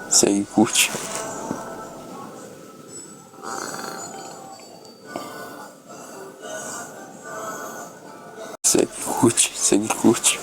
Segue, curte. Segue, curte, segue, curte.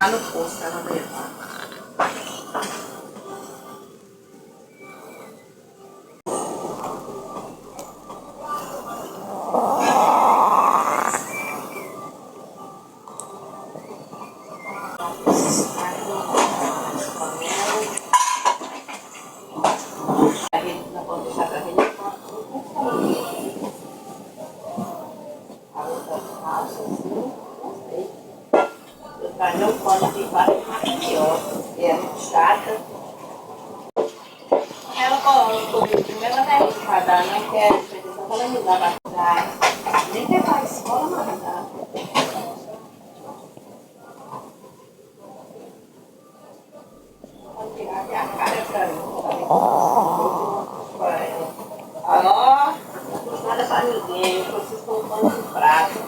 No posto, ela vai levar. Não pode deixar pra rede. A outra calça, assim, não sei. Eu trago um pano de vários maravilhosos, que é muito chata. Ela coloca o primeiro ela não é espada, não quer, só ela me dá pra dar. Nem quer pra escola, mas dá. Pode tirar aqui a cara pra mim. Alô? Não custa nada pra ninguém, eu preciso de um pano de prato.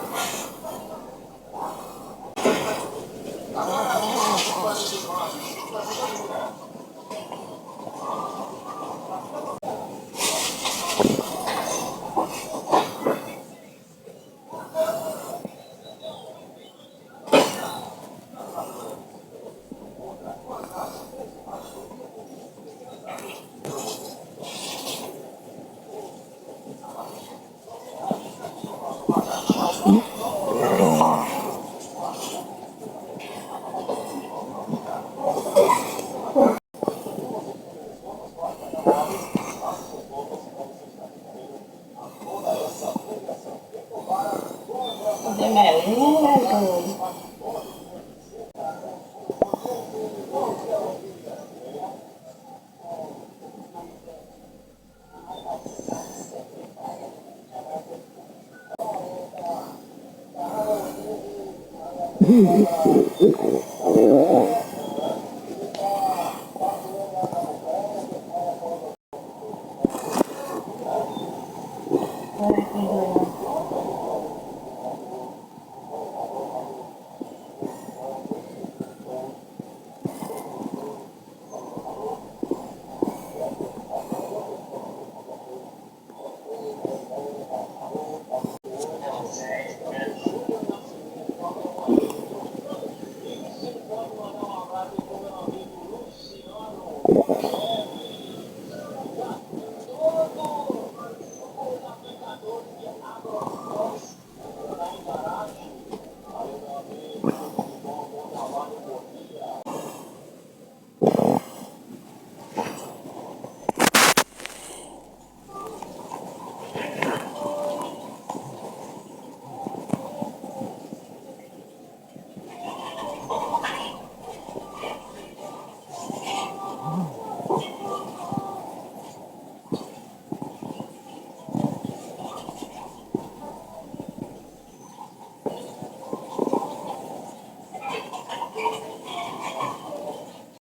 De melinha, doido.